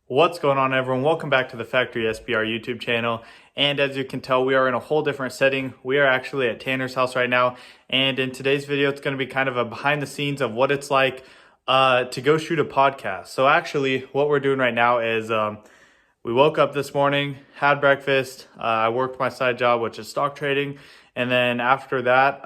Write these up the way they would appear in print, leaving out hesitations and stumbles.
What's going on, everyone? Welcome back to the Factory SBR YouTube channel. And as you can tell, we are in a whole different setting. We are actually at Tanner's house right now. And in today's video, it's going to be kind of a behind the scenes of what it's like to go shoot a podcast. So actually, what we're doing right now is we woke up this morning, had breakfast. I worked my side job, which is stock trading. And then after that,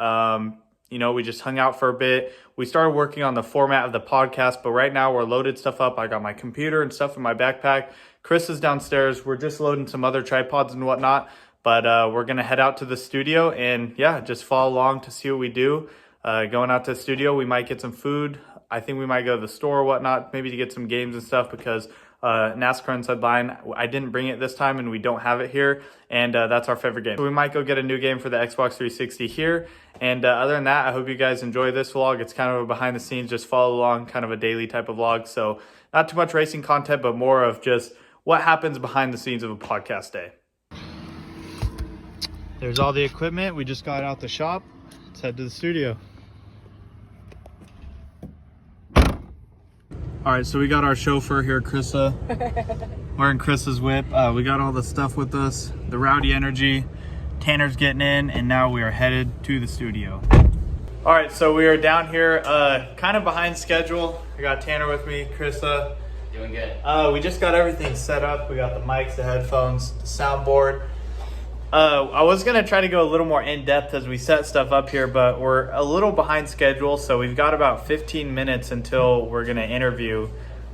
we just hung out for a bit. We started working on the format of the podcast, but right now we're loaded stuff up. I got my computer and stuff in my backpack. Chris is downstairs. We're just loading some other tripods and whatnot, but we're going to head out to the studio and just follow along to see what we do. Going out to the studio, we might get some food. I think we might go to the store or whatnot, maybe to get some games and stuff because NASCAR Inside Line, I didn't bring it this time and we don't have it here, and that's our favorite game. So we might go get a new game for the Xbox 360 here, and other than that, I hope you guys enjoy this vlog. It's kind of a behind the scenes, just follow along, kind of a daily type of vlog, so not too much racing content, but more of just what happens behind the scenes of a podcast day. There's all the equipment. We just got out the shop. Let's head to the studio. All right, so we got our chauffeur here, Krissa. We're in Chris's whip. We got all the stuff with us, the Rowdy Energy. Tanner's getting in, and now we are headed to the studio. All right, so we are down here, kind of behind schedule. I got Tanner with me, Krissa. Doing good. We just got everything set up. We got the mics, the headphones, the soundboard. I was gonna try to go a little more in depth as we set stuff up here, but we're a little behind schedule. So we've got about 15 minutes until we're gonna interview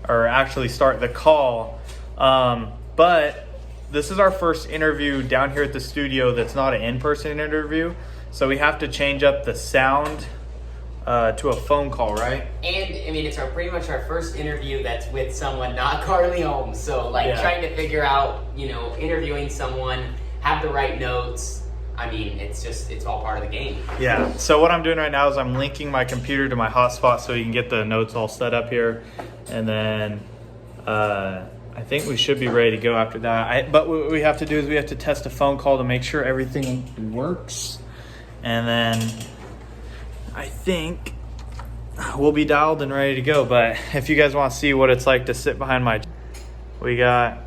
or actually start the call. But this is our first interview down here at the studio that's not an in-person interview. So we have to change up the sound to a phone call, right? And I mean, it's pretty much our first interview that's with someone not Carly Holmes. So trying to figure out, interviewing someone, have the right notes. I mean, it's all part of the game. Yeah. So what I'm doing right now is I'm linking my computer to my hotspot so you can get the notes all set up here. And then I think we should be ready to go after that. But what we have to do is we have to test a phone call to make sure everything works. And then I think we'll be dialed and ready to go. But if you guys want to see what it's like to sit behind we got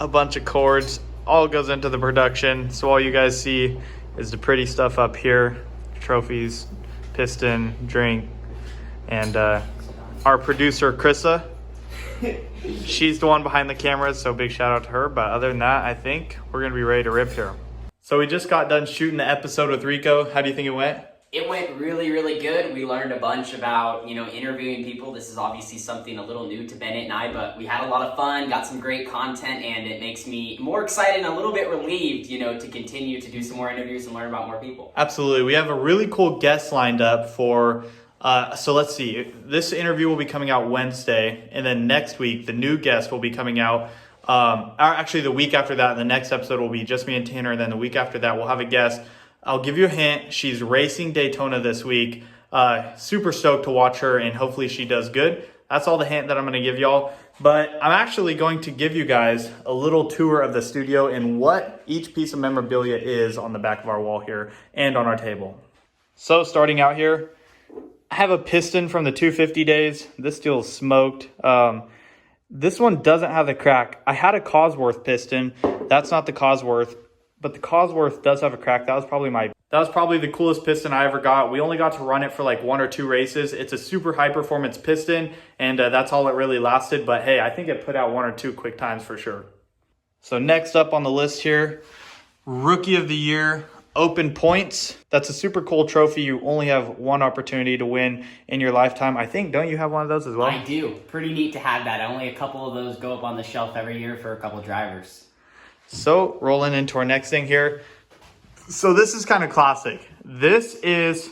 a bunch of cords. All goes into the production. So all you guys see is the pretty stuff up here. Trophies, piston, drink, and our producer, Krissa. She's the one behind the cameras, so big shout out to her. But other than that, I think we're gonna be ready to rip here. So we just got done shooting the episode with Rico. How do you think it went? It went really, really good. We learned a bunch about, interviewing people. This is obviously something a little new to Bennett and I, but we had a lot of fun, got some great content, and it makes me more excited and a little bit relieved, to continue to do some more interviews and learn about more people. Absolutely. We have a really cool guest lined up for, so let's see. This interview will be coming out Wednesday, and then next week, the new guest will be coming out, or actually the week after that. The next episode will be just me and Tanner, and then the week after that, we'll have a guest. I'll give you a hint. She's racing Daytona this week. Super stoked to watch her, and hopefully she does good. That's all the hint that I'm going to give y'all. But I'm actually going to give you guys a little tour of the studio and what each piece of memorabilia is on the back of our wall here and on our table. So starting out here, I have a piston from the 250 days. This deal is smoked. This one doesn't have the crack. I had a Cosworth piston. That's not the Cosworth. But the Cosworth does have a crack. That was probably the coolest piston I ever got. We only got to run it for like 1 or 2 races. It's a super high performance piston, and that's all it really lasted. But hey, I think it put out 1 or 2 quick times for sure. So next up on the list here, Rookie of the Year, Open Points. That's a super cool trophy. You only have 1 opportunity to win in your lifetime. I think, don't you have one of those as well? I do. Pretty neat to have that. Only a couple of those go up on the shelf every year for a couple drivers. So rolling into our next thing here. So this is kind of classic. This is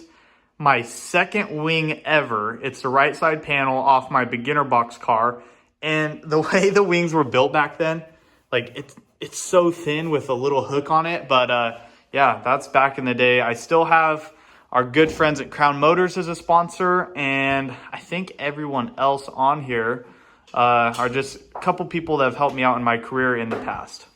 my second wing ever. It's the right side panel off my beginner box car. And the way the wings were built back then, it's so thin with a little hook on it. But yeah, that's back in the day. I still have our good friends at Crown Motors as a sponsor. And I think everyone else on here are just a couple people that have helped me out in my career in the past.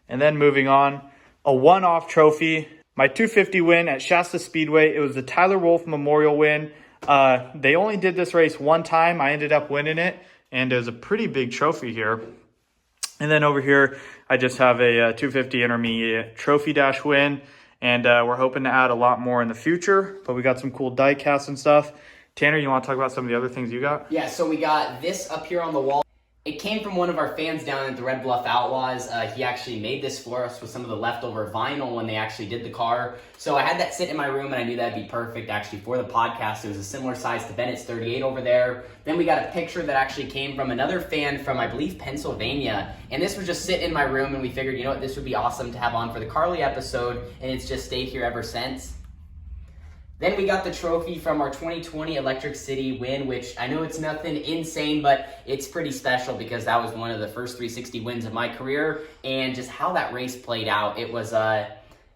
And then moving on, a one-off trophy, my 250 win at Shasta Speedway. It was the Tyler Wolff Memorial win. They only did this race one time. I ended up winning it, and it was a pretty big trophy here. And then over here, I just have a 250 intermediate trophy dash win. And we're hoping to add a lot more in the future, but we got some cool die casts and stuff. Tanner, you want to talk about some of the other things you got? Yeah, so we got this up here on the wall. It came from one of our fans down at the Red Bluff Outlaws. He actually made this for us with some of the leftover vinyl when they actually did the car. So I had that sit in my room, and I knew that'd be perfect actually for the podcast. It was a similar size to Bennett's 38 over there. Then we got a picture that actually came from another fan from, I believe, Pennsylvania. And this was just sitting in my room, and we figured, you know what, this would be awesome to have on for the Carly episode, and it's just stayed here ever since. Then we got the trophy from our 2020 Electric City win, which I know it's nothing insane, but it's pretty special because that was one of the first 360 wins of my career, and just how that race played out, it was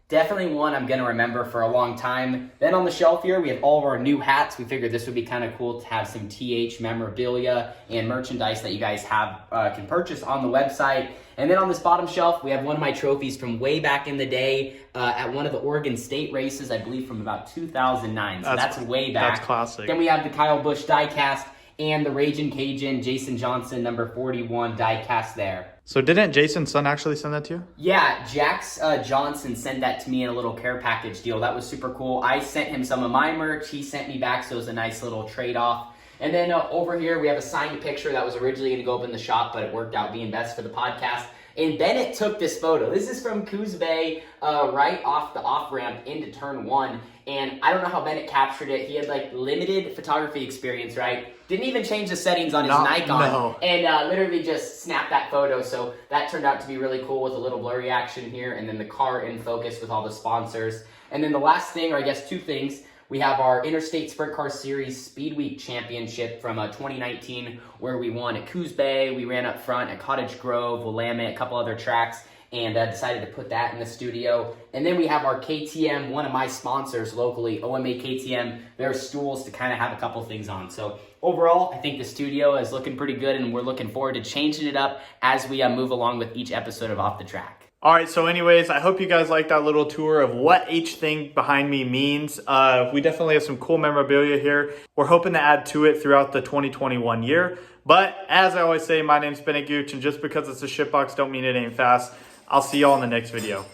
definitely one I'm going to remember for a long time. Then on the shelf here, we have all of our new hats. We figured this would be kind of cool to have some TH memorabilia and merchandise that you guys have can purchase on the website. And then on this bottom shelf, we have one of my trophies from way back in the day at one of the Oregon State races, I believe from about 2009. So that's way back. That's classic. Then we have the Kyle Busch diecast and the Ragin' Cajun Jason Johnson number 41 diecast there. So didn't Jason's son actually send that to you? Yeah, Jax Johnson sent that to me in a little care package deal. That was super cool. I sent him some of my merch. He sent me back, so it was a nice little trade-off. And then over here, we have a signed picture that was originally going to go up in the shop, but it worked out being best for the podcast. And Bennett took this photo. This is from Coos Bay, right off the off-ramp into turn 1. And I don't know how Bennett captured it. He had like limited photography experience, right? Didn't even change the settings on his Nikon. And literally just snapped that photo. So that turned out to be really cool with a little blurry action here. And then the car in focus with all the sponsors. And then the last thing, or I guess two things, we have our Interstate Sprint Car Series Speed Week Championship from 2019, where we won at Coos Bay. We ran up front at Cottage Grove, Willamette, a couple other tracks, and decided to put that in the studio. And then we have our KTM, one of my sponsors locally, OMA KTM, their stools to kind of have a couple things on. So overall, I think the studio is looking pretty good, and we're looking forward to changing it up as we move along with each episode of Off the Track. All right, so anyways, I hope you guys liked that little tour of what each thing behind me means. We definitely have some cool memorabilia here. We're hoping to add to it throughout the 2021 year. But as I always say, my name's Bennett Gooch, and just because it's a shitbox don't mean it ain't fast. I'll see y'all in the next video.